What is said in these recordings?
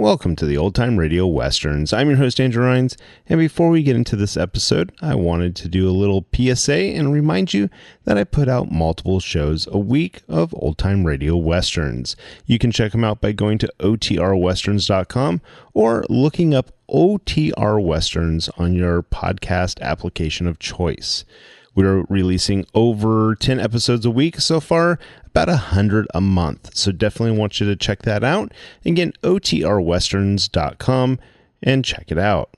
Welcome to the Old Time Radio Westerns. I'm your host, Andrew Rhynes, and before we get into this episode, I wanted to do a little PSA and remind you that I put out multiple shows a week of Old Time Radio Westerns. You can check them out by going to OTRwesterns.com or looking up OTR Westerns on your podcast application of choice. We're releasing over 10 episodes a week so far, about 100 a month. So definitely want you to check that out. Again, OTRwesterns.com and check it out.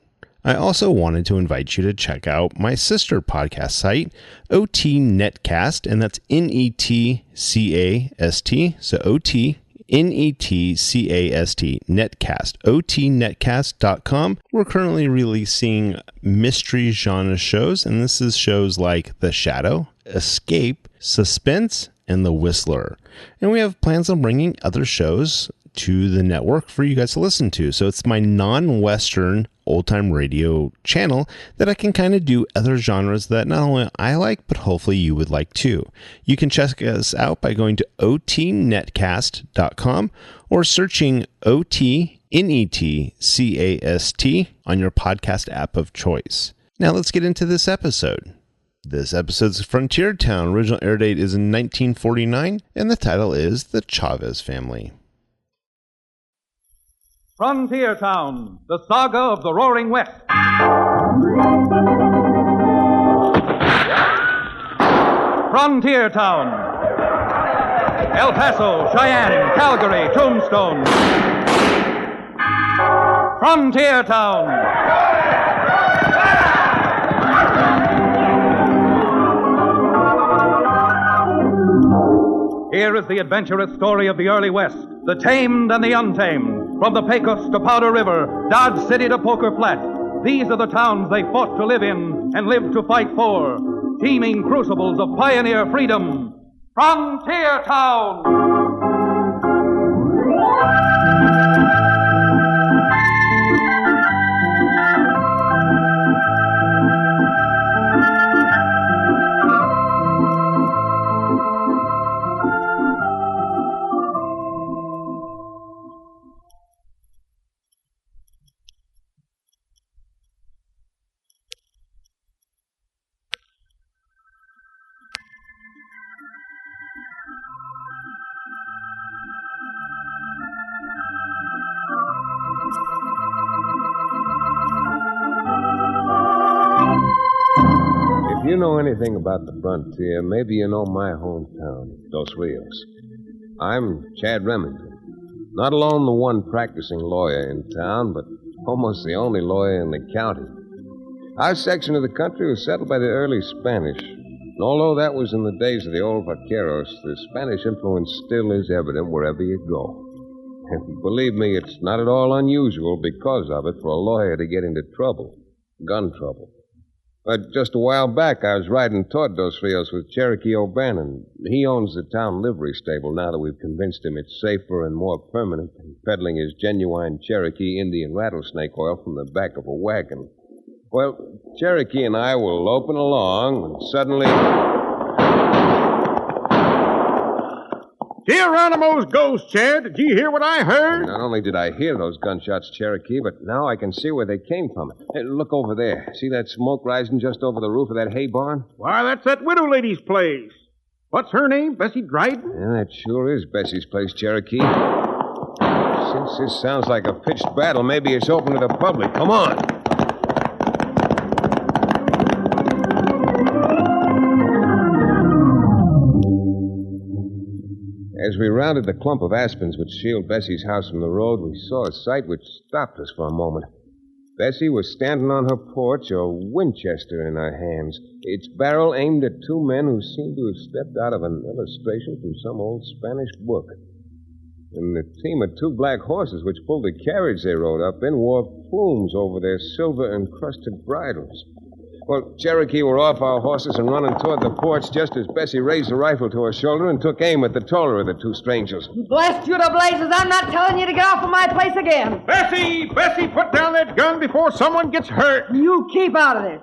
I also wanted to invite you to check out my sister podcast site, OT Netcast, and that's Netcast. So OT Netcast, Netcast, OTNetcast.com. We're currently releasing mystery genre shows, and this is shows like The Shadow, Escape, Suspense, and The Whistler. And we have plans on bringing other shows to the network for you guys to listen to. So it's my non-Western old-time radio channel that I can kind of do other genres that not only I like, but hopefully you would like too. You can check us out by going to otnetcast.com or searching OTNetcast on your podcast app of choice. Now let's get into this episode. This episode's Frontier Town. Original air date is in 1949, and the title is The Chavez Family. Frontier Town, the saga of the Roaring West. Frontier Town. El Paso, Cheyenne, Calgary, Tombstone. Frontier Town. Here is the adventurous story of the early West, the tamed and the untamed. From the Pecos to Powder River, Dodge City to Poker Flat, these are the towns they fought to live in and lived to fight for. Teeming crucibles of pioneer freedom. Frontier Town! If you know anything about the frontier, maybe you know my hometown, Dos Rios. I'm Chad Remington. Not alone the one practicing lawyer in town, but almost the only lawyer in the county. Our section of the country was settled by the early Spanish. And although that was in the days of the old vaqueros, the Spanish influence still is evident wherever you go. And believe me, it's not at all unusual because of it for a lawyer to get into trouble, gun trouble. But just a while back, I was riding toward Dos Rios with Cherokee O'Bannon. He owns the town livery stable now that we've convinced him it's safer and more permanent than peddling his genuine Cherokee Indian rattlesnake oil from the back of a wagon. Well, Cherokee and I were loping along, and suddenly... Geronimo's ghost, Chad. Did you hear what I heard? Not only did I hear those gunshots, Cherokee, but now I can see where they came from. Hey, look over there. See that smoke rising just over the roof of that hay barn? Why, that's that widow lady's place. What's her name? Bessie Dryden? Yeah, that sure is Bessie's place, Cherokee. Since this sounds like a pitched battle, maybe it's open to the public. Come on. As we rounded the clump of aspens which shield Bessie's house from the road, we saw a sight which stopped us for a moment. Bessie was standing on her porch, a Winchester in her hands, its barrel aimed at two men who seemed to have stepped out of an illustration from some old Spanish book. And the team of two black horses which pulled the carriage they rode up in wore plumes over their silver-encrusted bridles. Well, Cherokee were off our horses and running toward the porch just as Bessie raised the rifle to her shoulder and took aim at the taller of the two strangers. Blast you to blazes, I'm not telling you to get off of my place again. Bessie! Bessie, put down that gun before someone gets hurt. You keep out of this.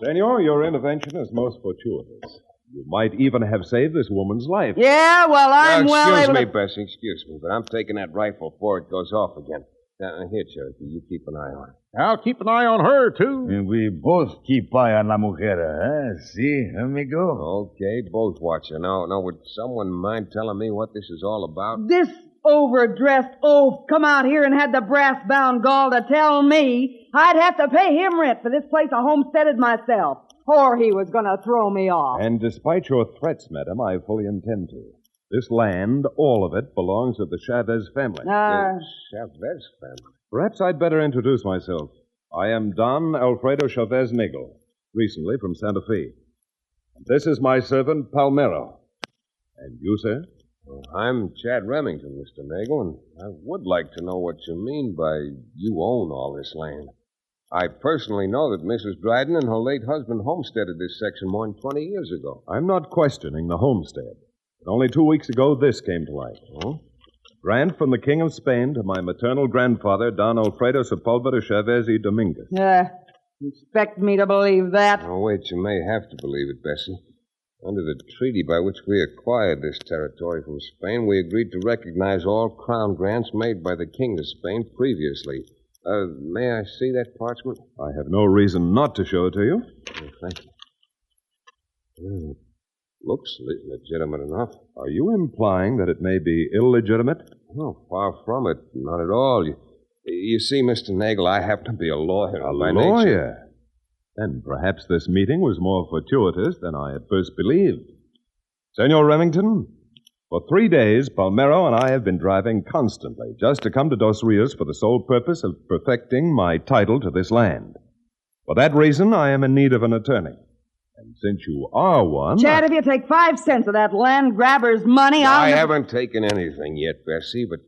Senor, your intervention is most fortuitous. You might even have saved this woman's life. Yeah, well, I'm well excuse able me, to... Bessie, excuse me, but I'm taking that rifle before it goes off again. Here, Cherokee, you keep an eye on it. I'll keep an eye on her, too. And we both keep eye on la mujer, See, amigo? Okay, both watch her. Now, would someone mind telling me what this is all about? This overdressed oaf come out here and had the brass-bound gall to tell me I'd have to pay him rent for this place I homesteaded myself, or he was going to throw me off. And despite your threats, madam, I fully intend to. This land, all of it, belongs to the Chavez family. The Chavez family? Perhaps I'd better introduce myself. I am Don Alfredo Chavez Nagel, recently from Santa Fe. And this is my servant, Palmero. And you, sir? Well, I'm Chad Remington, Mr. Nagel, and I would like to know what you mean by you own all this land. I personally know that Mrs. Dryden and her late husband homesteaded this section more than 20 years ago. I'm not questioning the homestead. But only 2 weeks ago, this came to light. Oh? Grant from the King of Spain to my maternal grandfather, Don Alfredo Sepulveda Chavez y Dominguez. Expect me to believe that? Oh, wait, you may have to believe it, Bessie. Under the treaty by which we acquired this territory from Spain, we agreed to recognize all crown grants made by the King of Spain previously. May I see that parchment? I have no reason not to show it to you. Oh, thank you. Looks legitimate enough. Are you implying that it may be illegitimate? No, far from it. Not at all. You see, Mr. Nagel, I happen to be a lawyer. A by lawyer? nature. Then perhaps this meeting was more fortuitous than I at first believed. Senor Remington, for 3 days, Palmero and I have been driving constantly just to come to Dos Rios for the sole purpose of perfecting my title to this land. For that reason, I am in need of an attorney. And since you are one... Chad, if you take 5 cents of that land grabber's money, I haven't taken anything yet, Bessie, but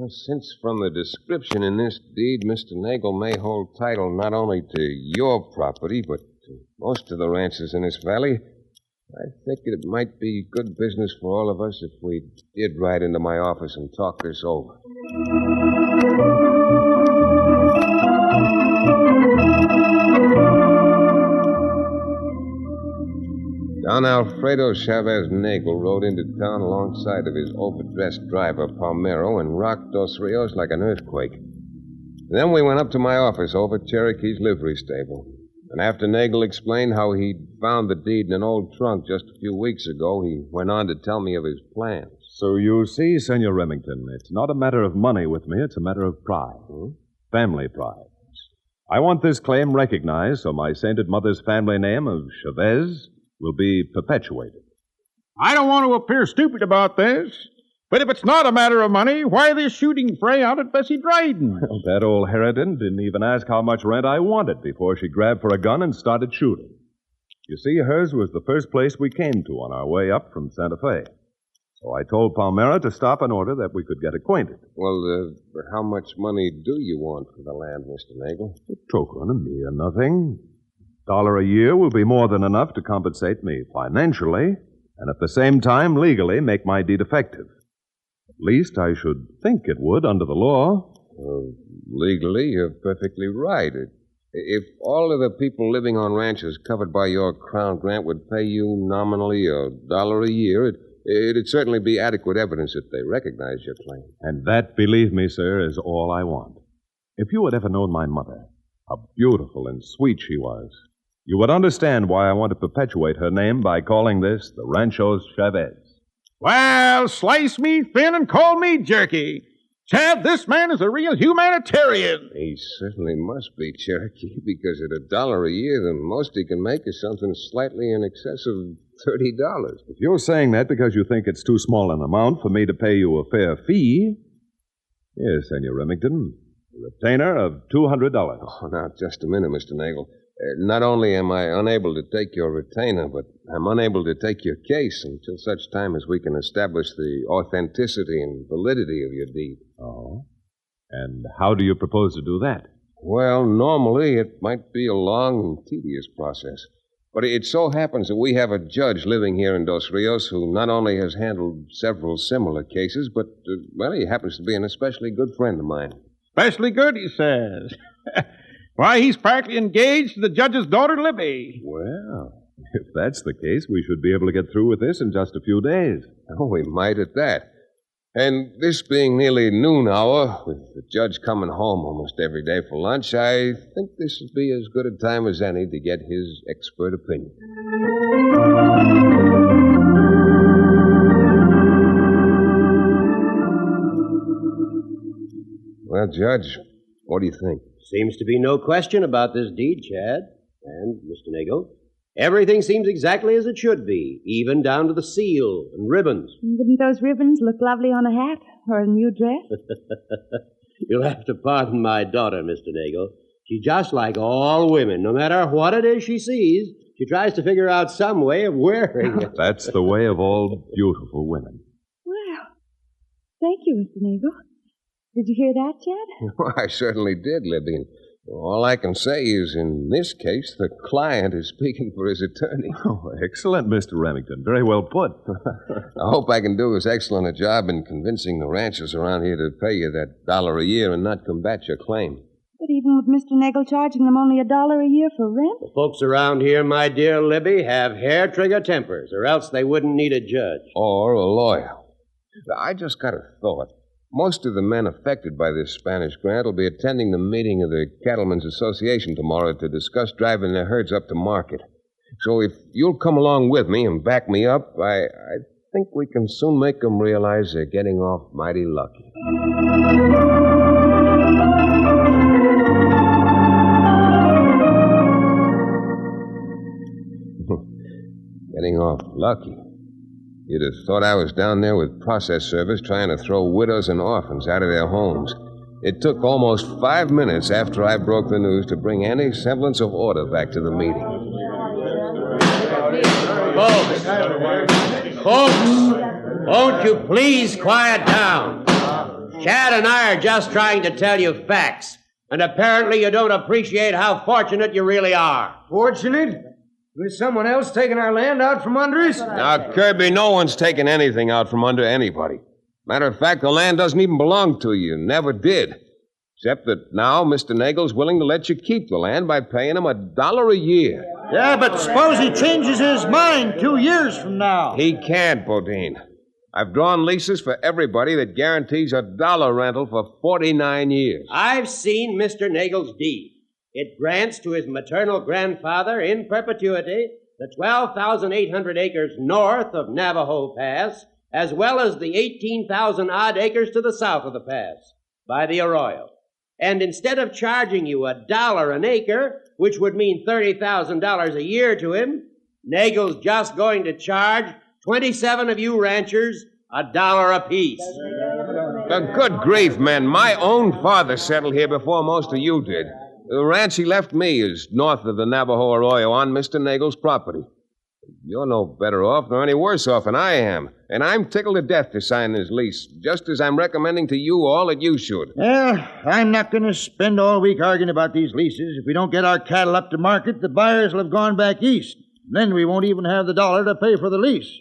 since from the description in this deed, Mr. Nagel may hold title not only to your property, but to most of the ranches in this valley, I think it might be good business for all of us if we did ride into my office and talk this over. Don Alfredo Chavez Nagel rode into town alongside of his overdressed driver, Palmero, and rocked Dos Rios like an earthquake. Then we went up to my office over at Cherokee's livery stable. And after Nagel explained how he'd found the deed in an old trunk just a few weeks ago, he went on to tell me of his plans. So you see, Senor Remington, it's not a matter of money with me, it's a matter of pride. Family pride. I want this claim recognized so my sainted mother's family name of Chavez will be perpetuated. I don't want to appear stupid about this, but if it's not a matter of money, why this shooting fray out at Bessie Dryden? Well, that old harridan didn't even ask how much rent I wanted before she grabbed for a gun and started shooting. You see, hers was the first place we came to on our way up from Santa Fe. So I told Palmero to stop in order that we could get acquainted. Well, how much money do you want for the land, Mr. Nagel? A token, a mere nothing. $1 a year will be more than enough to compensate me financially and at the same time legally make my deed effective. At least I should think it would under the law. Legally, you're perfectly right. If all of the people living on ranches covered by your crown grant would pay you nominally $1 a year, it'd certainly be adequate evidence that they recognize your claim. And that, believe me, sir, is all I want. If you had ever known my mother, how beautiful and sweet she was, you would understand why I want to perpetuate her name by calling this the Ranchos Chavez. Well, slice me thin and call me jerky. Chad, this man is a real humanitarian. He certainly must be, Cherokee, because at $1 a year, the most he can make is something slightly in excess of $30. If you're saying that because you think it's too small an amount for me to pay you a fair fee, yes, Senor Remington, a retainer of $200. Oh, now, just a minute, Mr. Nagel. Not only am I unable to take your retainer, but I'm unable to take your case until such time as we can establish the authenticity and validity of your deed. Oh? And how do you propose to do that? Well, normally it might be a long and tedious process. But it so happens that we have a judge living here in Dos Rios who not only has handled several similar cases, but, he happens to be an especially good friend of mine. Especially good, he says. Why, he's practically engaged to the judge's daughter, Libby. Well, If that's the case, we should be able to get through with this in just a few days. Oh, we might at that. And this being nearly noon hour, with the judge coming home almost every day for lunch, I think this would be as good a time as any to get his expert opinion. Well, Judge, what do you think? Seems to be no question about this deed, Chad. And, Mr. Nagel, everything seems exactly as it should be, even down to the seal and ribbons. Wouldn't those ribbons look lovely on a hat or a new dress? You'll have to pardon my daughter, Mr. Nagel. She's just like all women. No matter what it is she sees, she tries to figure out some way of wearing it. That's the way of all beautiful women. Well, thank you, Mr. Nagel. Did you hear that, Chad? Well, I certainly did, Libby. All I can say is, in this case, the client is speaking for his attorney. Oh, excellent, Mr. Remington. Very well put. I hope I can do as excellent a job in convincing the ranchers around here to pay you that $1 a year and not combat your claim. But even with Mr. Nagel charging them only $1 a year for rent? The folks around here, my dear Libby, have hair-trigger tempers, or else they wouldn't need a judge. Or a lawyer. I just got a thought. Most of the men affected by this Spanish grant will be attending the meeting of the Cattlemen's Association tomorrow to discuss driving their herds up to market. So if you'll come along with me and back me up, I think we can soon make them realize they're getting off mighty lucky. Getting off lucky. You'd have thought I was down there with process service trying to throw widows and orphans out of their homes. It took almost 5 minutes after I broke the news to bring any semblance of order back to the meeting. Folks, won't you please quiet down? Chad and I are just trying to tell you facts, and apparently you don't appreciate how fortunate you really are. Fortunate? With someone else taking our land out from under us? Now, Kirby, no one's taking anything out from under anybody. Matter of fact, the land doesn't even belong to you. Never did. Except that now Mr. Nagel's willing to let you keep the land by paying him $1 a year. Yeah, but suppose he changes his mind 2 years from now. He can't, Bodine. I've drawn leases for everybody that guarantees $1 rental for 49 years. I've seen Mr. Nagel's deed. It grants to his maternal grandfather in perpetuity the 12,800 acres north of Navajo Pass, as well as the 18,000-odd acres to the south of the pass by the Arroyo. And instead of charging you $1 an acre, which would mean $30,000 a year to him, Nagel's just going to charge 27 of you ranchers $1 apiece. Good grief, men. My own father settled here before most of you did. The ranch he left me is north of the Navajo Arroyo on Mr. Nagel's property. You're no better off nor any worse off than I am. And I'm tickled to death to sign this lease, just as I'm recommending to you all that you should. Well, I'm not going to spend all week arguing about these leases. If we don't get our cattle up to market, the buyers will have gone back east. Then we won't even have the $1 to pay for the lease.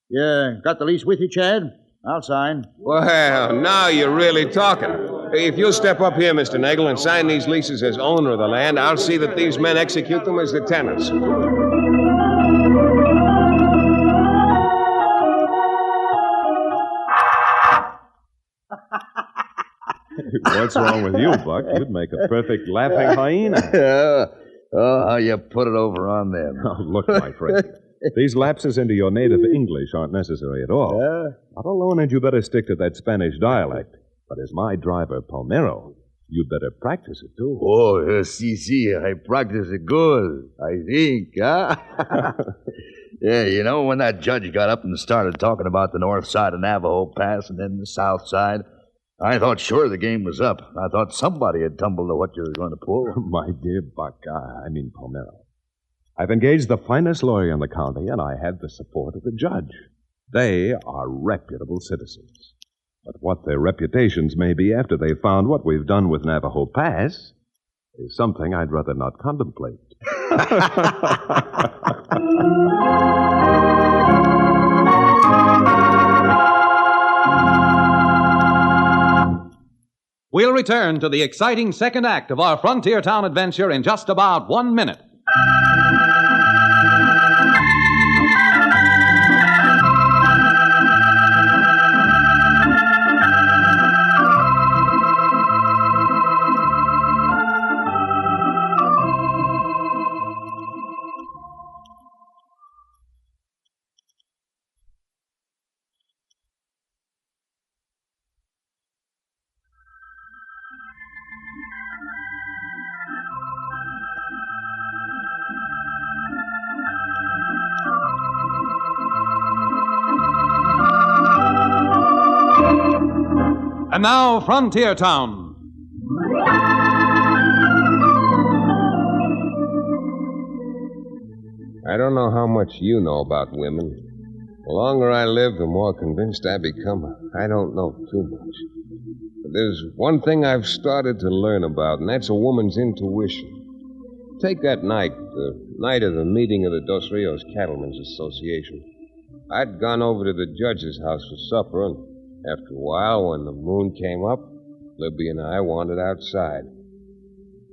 You got the lease with you, Chad? I'll sign. Well, now you're really talking. If you'll step up here, Mr. Nagel, and sign these leases as owner of the land, I'll see that these men execute them as the tenants. What's wrong with you, Buck? You'd make a perfect laughing hyena. Oh, how you put it over on them. Oh, look, my friend. These lapses into your native English aren't necessary at all. Not alone had you better stick to that Spanish dialect, but as my driver, Palmero, you'd better practice it, too. Oh, si, I practice it good, I think, huh? Yeah, you know, when that judge got up and started talking about the north side of Navajo Pass and then the south side, I thought sure the game was up. I thought somebody had tumbled to what you were going to pull. My dear Buck, I mean Palmero. I've engaged the finest lawyer in the county, and I have the support of the judge. They are reputable citizens. But what their reputations may be after they've found what we've done with Navajo Pass is something I'd rather not contemplate. We'll return to the exciting second act of our Frontier Town adventure in just about 1 minute. And now, Frontier Town. I don't know how much you know about women. The longer I live, the more convinced I become. I don't know too much. But there's one thing I've started to learn about, and that's a woman's intuition. Take that night, the night of the meeting of the Dos Rios Cattlemen's Association. I'd gone over to the judge's house for supper, and after a while, when the moon came up, Libby and I wandered outside.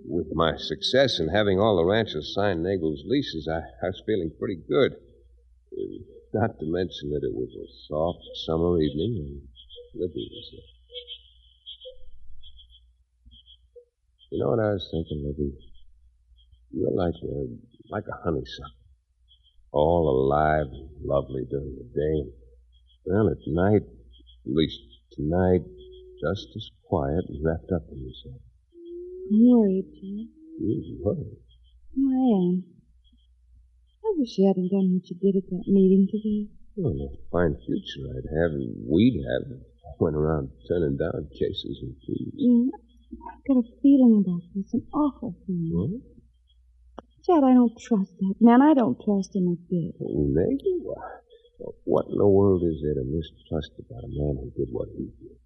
With my success in having all the ranchers sign Nagel's leases, I was feeling pretty good. Not to mention that it was a soft summer evening, and Libby was there. You know what I was thinking, Libby? You're like a honeysuckle. All alive and lovely during the day. Well, at night, at least tonight, just as quiet and wrapped up in yourself. I'm worried, Jack. You're worried? I am. I wish you hadn't done what you did at that meeting today. Well, a fine future I'd have, and we'd have. I went around turning down cases and fees. I've got a feeling about this, an awful feeling. What? Chad, I don't trust that man. I don't trust him a bit. Nagel? What in the world is there to mistrust about a man who did what he did?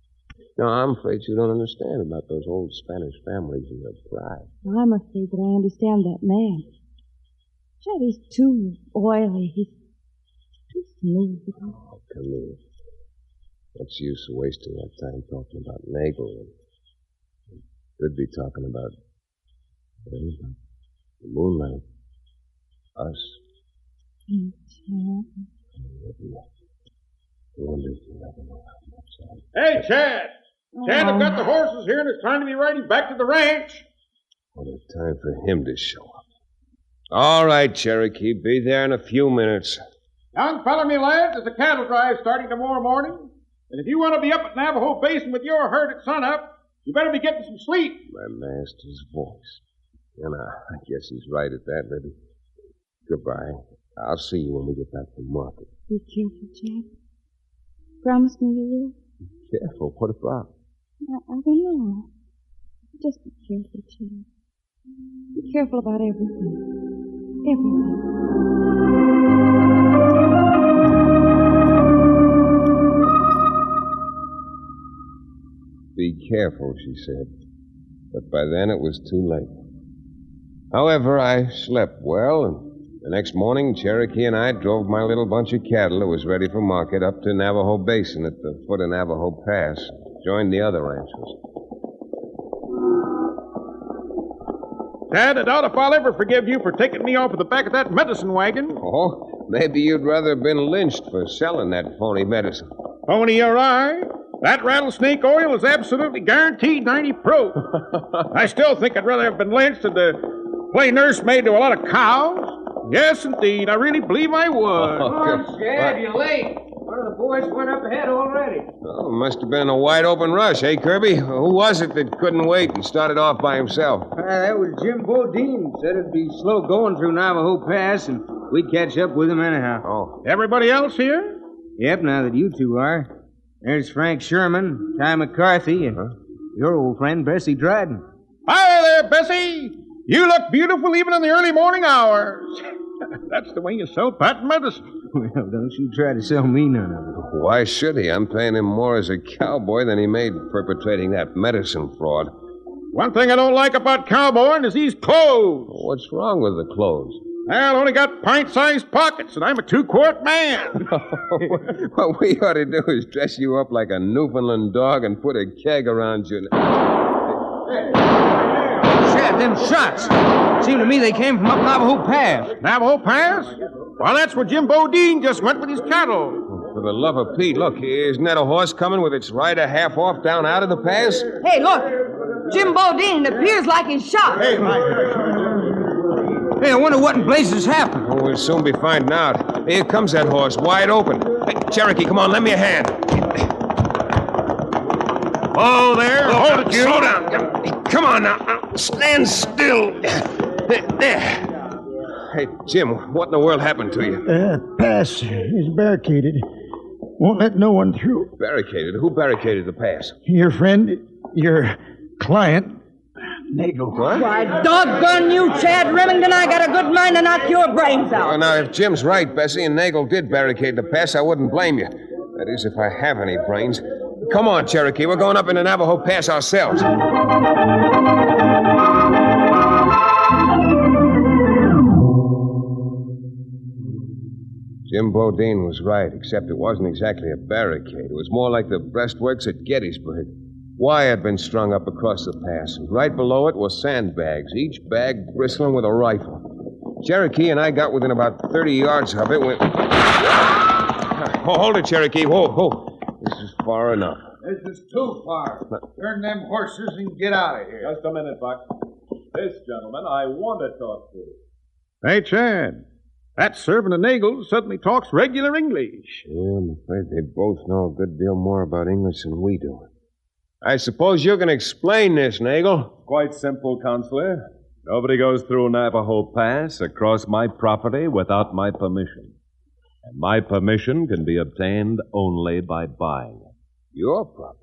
No, I'm afraid you don't understand about those old Spanish families and their pride. I'm afraid that I understand that man. Chad, he's too oily. He's too smooth. Oh, come here. What's the use of wasting our time talking about Nagel? Could be talking about the moonlight. Us. Chad. I wonder if you'll ever know how much Hey, Chad! Chad, I've got the horses here, and it's time to be riding back to the ranch. What a time for him to show up. All right, Cherokee. Be there in a few minutes. Young fella, me lads, there's a cattle drive starting tomorrow morning. And if you want to be up at Navajo Basin with your herd at sunup, you better be getting some sleep. My master's voice. And I guess he's right at that, Libby. Goodbye. I'll see you when we get back from market. Be careful, Chad. Promise me you will. Careful? What about? I don't know. Just be careful, Chad. Be careful about everything. Everything. Be careful, she said. But by then it was too late. However, I slept well, and the next morning, Cherokee and I drove my little bunch of cattle that was ready for market up to Navajo Basin at the foot of Navajo Pass. Joined the other ranchers. Dad, I doubt if I'll ever forgive you for taking me off of the back of that medicine wagon. Oh, maybe you'd rather have been lynched for selling that phony medicine. Phony or I, that rattlesnake oil is absolutely guaranteed 90 proof. I still think I'd rather have been lynched than to play nursemaid to a lot of cows. Yes, indeed. I really believe I would. Oh, Chad, you're late. One of the boys went up ahead already. Oh, must have been a wide open rush, eh, Kirby? Who was it that couldn't wait and started off by himself? That was Jim Bodine. Said it'd be slow going through Navajo Pass, and we'd catch up with him anyhow. Oh. Everybody else here? Yep, now that you two are. There's Frank Sherman, Ty McCarthy, and your old friend Bessie Dryden. Hi there, Bessie. You look beautiful even in the early morning hours. That's the way you sell patent medicine. Well, don't you try to sell me none of it. Why should he? I'm paying him more as a cowboy than he made perpetrating that medicine fraud. One thing I don't like about cowboying is these clothes. What's wrong with the clothes? Well, only got pint-sized pockets, and I'm a 2-quart man. What we ought to do is dress you up like a Newfoundland dog and put a keg around you. Chad, them shots. Seemed to me they came from up Navajo Pass. Navajo Pass? Well, that's where Jim Bodine just went with his cattle. For the love of Pete, look, isn't that a horse coming with its rider half off down out of the pass? Hey, look. Jim Bodine appears like he's shot. Hey, I wonder what in blazes happened. Oh, we'll soon be finding out. Here comes that horse, wide open. Hey, Cherokee, come on, lend me a hand. Oh, there. Hold it, you. Slow down. Come on now. Stand still. There. Hey, Jim, what in the world happened to you? Pass is barricaded. Won't let no one through. Barricaded? Who barricaded the pass? Your friend, your client, Nagel. What? Why, doggone you, Chad Remington, I got a good mind to knock your brains out. Oh, now, if Jim's right, Bessie, and Nagel did barricade the pass, I wouldn't blame you. That is, if I have any brains. Come on, Cherokee. We're going up into Navajo Pass ourselves. Jim Bodine was right, except it wasn't exactly a barricade. It was more like the breastworks at Gettysburg. Wire had been strung up across the pass, and right below it were sandbags, each bag bristling with a rifle. Cherokee and I got within about 30 yards of it when... Oh, hold it, Cherokee. Whoa. This is far enough. This is too far. Turn them horses and get out of here. Just a minute, Buck. This gentleman I want to talk to. Hey, Chad. That servant of Nagel's suddenly talks regular English. Yeah, I'm afraid they both know a good deal more about English than we do. I suppose you can explain this, Nagel. Quite simple, Counselor. Nobody goes through Navajo Pass across my property without my permission. And my permission can be obtained only by buying it. Your property?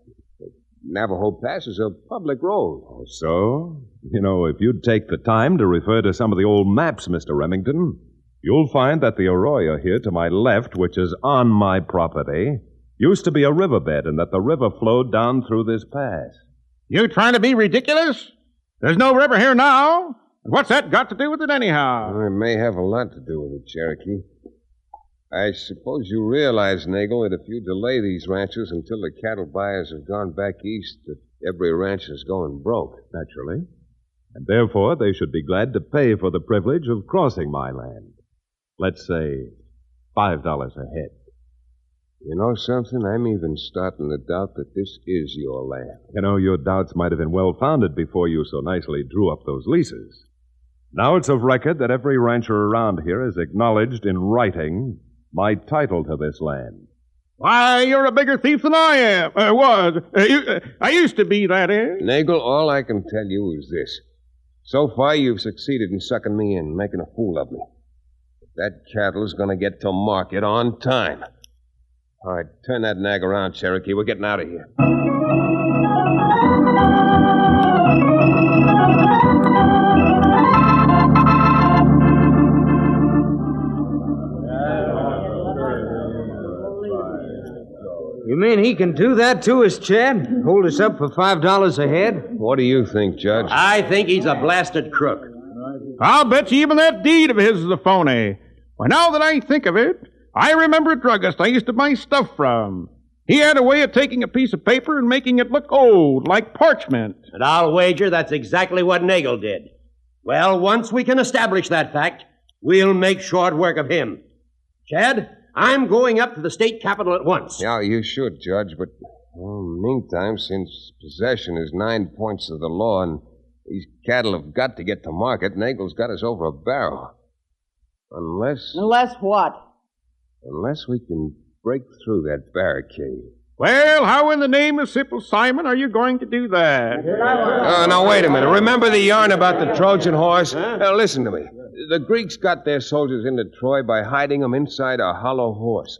Navajo Pass is a public road. Oh, so? You know, if you'd take the time to refer to some of the old maps, Mr. Remington, you'll find that the arroyo here to my left, which is on my property, used to be a riverbed, and that the river flowed down through this pass. You trying to be ridiculous? There's no river here now. What's that got to do with it anyhow? Well, it may have a lot to do with it, Cherokee. I suppose you realize, Nagel, that if you delay these ranches until the cattle buyers have gone back east, that every ranch is going broke. Naturally. And therefore, they should be glad to pay for the privilege of crossing my land. Let's say $5 a head. You know something? I'm even starting to doubt that this is your land. You know, your doubts might have been well-founded before you so nicely drew up those leases. Now it's of record that every rancher around here has acknowledged in writing my title to this land. Why, you're a bigger thief than I am. I used to be, that is. Nagel, all I can tell you is this. So far, you've succeeded in sucking me in, making a fool of me. That cattle's going to get to market on time. All right, turn that nag around, Cherokee. We're getting out of here. You mean he can do that to us, Chad? Hold us up for $5 a head? What do you think, Judge? I think he's a blasted crook. I'll bet you even that deed of his is a phony. Why, now that I think of it, I remember a druggist I used to buy stuff from. He had a way of taking a piece of paper and making it look old, like parchment. And I'll wager that's exactly what Nagel did. Well, once we can establish that fact, we'll make short work of him. Chad, I'm going up to the state capitol at once. Yeah, you should, Judge, but meantime, since possession is 9 points of the law and these cattle have got to get to market, Nagel's got us over a barrel. Unless what? Unless we can break through that barricade. Well, how in the name of Simple Simon are you going to do that? Now, wait a minute. Remember the yarn about the Trojan horse? Listen to me. The Greeks got their soldiers into Troy by hiding them inside a hollow horse.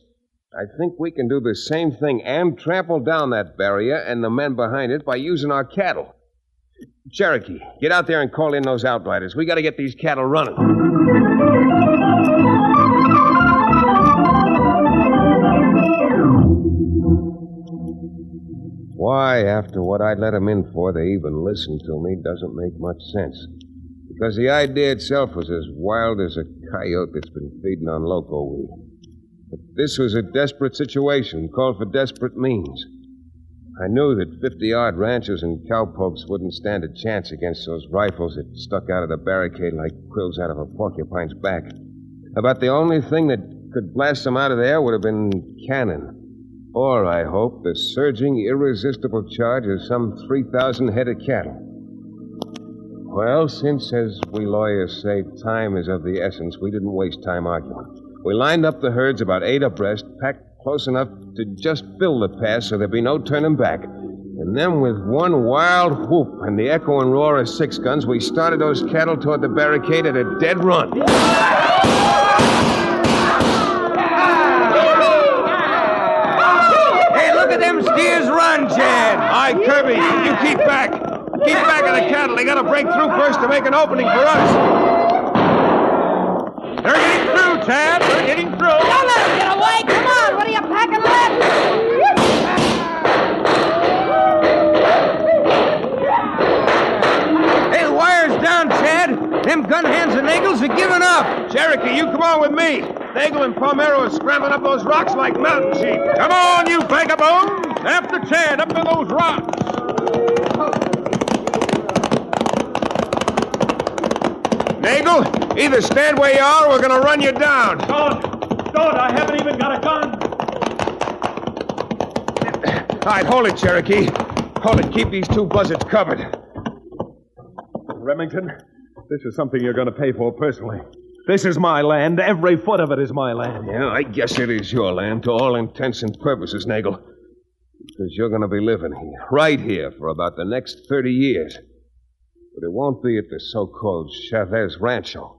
I think we can do the same thing and trample down that barrier and the men behind it by using our cattle. Cherokee, get out there and call in those outriders. We got to get these cattle running. Why, after what I let them in for, they even listened to me doesn't make much sense. Because the idea itself was as wild as a coyote that's been feeding on loco weed. But this was a desperate situation, called for desperate means. I knew that 50-odd ranchers and cowpokes wouldn't stand a chance against those rifles that stuck out of the barricade like quills out of a porcupine's back. About the only thing that could blast them out of there would have been cannon. Or, I hope, the surging, irresistible charge of some 3,000 head of cattle. Well, since, as we lawyers say, time is of the essence, we didn't waste time arguing. We lined up the herds about 8 abreast, packed close enough to just fill the pass so there'd be no turning back. And then with one wild whoop and the echoing roar of 6 guns, we started those cattle toward the barricade at a dead run. run, Chad! Aye, Kirby, you keep back. Keep back of the cattle. They gotta break through first to make an opening for us. They're getting through, Chad. They're getting through. Don't let them get away. Come on. What are you packing left? Hey, the wire's down, Chad. Them gun hands and Eagles are giving up. Cherokee, you come on with me. Nagel and Palmero are scrambling up those rocks like mountain sheep. Come on, you vagabonds. After Chad, up to those rocks. Nagel, either stand where you are or we're going to run you down. Don't. I haven't even got a gun. All right, hold it, Cherokee. Hold it. Keep these two buzzards covered. Remington, this is something you're going to pay for personally. This is my land. Every foot of it is my land. Yeah, I guess it is your land to all intents and purposes, Nagel. Because you're going to be living here, right here, for about the next 30 years. But it won't be at the so-called Chavez Rancho.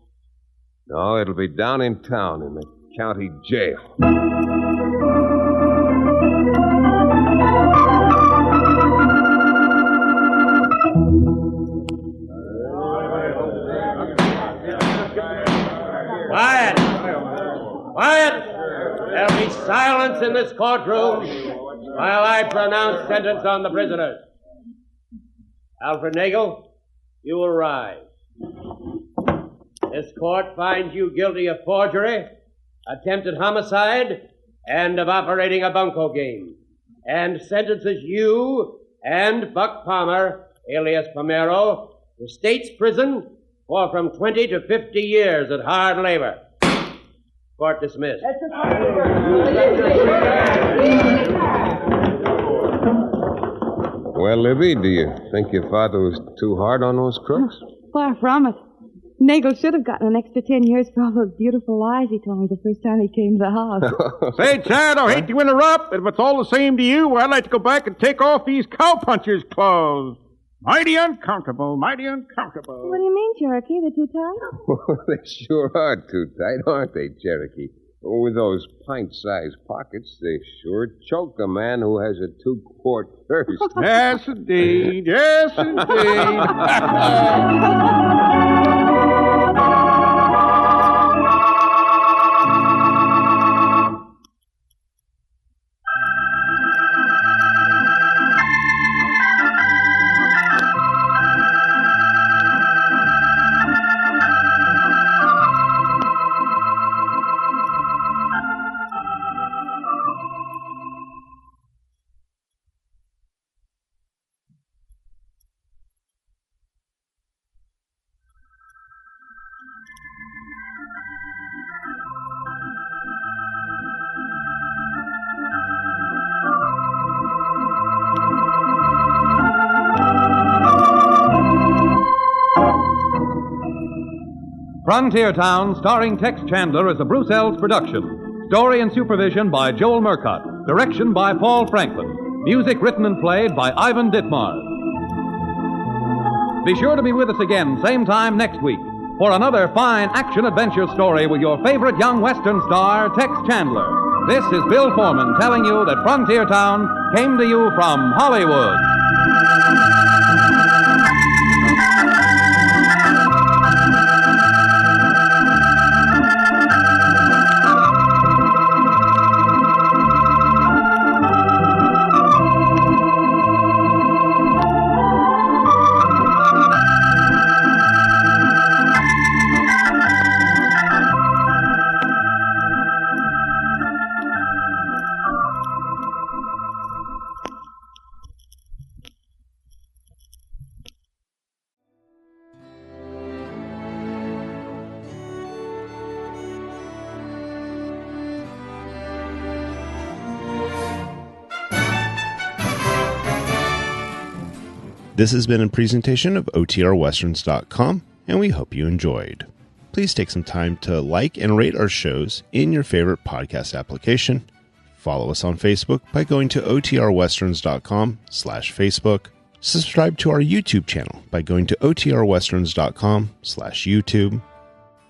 No, it'll be down in town in the county jail. Quiet! Quiet! There'll be silence in this courtroom while I pronounce sentence on the prisoners. Alfred Nagel, you will rise. This court finds you guilty of forgery, attempted homicide, and of operating a bunco game, and sentences you and Buck Palmer, alias Palmero, to state's prison for from 20 to 50 years at hard labor. Court dismissed. Well, Libby, do you think your father was too hard on those crooks? Far from it. Nagel should have gotten an extra 10 years for all those beautiful lies he told me the first time he came to the house. Say, Chad, I hate to interrupt, but if it's all the same to you, I'd like to go back and take off these cowpuncher's clothes. Mighty uncomfortable, mighty uncomfortable. What do you mean, Cherokee? They're too tight? They sure are too tight, aren't they, Cherokee? With those pint-sized pockets, they sure choke a man who has a 2-quart thirst. Yes, indeed. Yes, indeed. Frontier Town, starring Tex Chandler, is a Bruce Ells production. Story and supervision by Joel Murcott. Direction by Paul Franklin. Music written and played by Ivan Ditmars. Be sure to be with us again, same time next week, for another fine action-adventure story with your favorite young Western star, Tex Chandler. This is Bill Foreman telling you that Frontier Town came to you from Hollywood. This has been a presentation of OTRWesterns.com, and we hope you enjoyed. Please take some time to like and rate our shows in your favorite podcast application. Follow us on Facebook by going to OTRWesterns.com/Facebook. Subscribe to our YouTube channel by going to OTRWesterns.com/YouTube.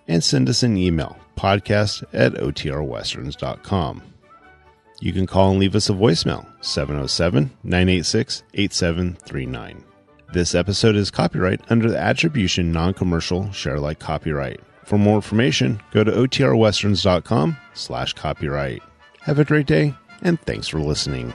And send us an email, podcast@OTRWesterns.com. You can call and leave us a voicemail, 707-986-8739. This episode is copyright under the Attribution Non-Commercial Share-alike copyright. For more information, go to otrwesterns.com/copyright. Have a great day, and thanks for listening.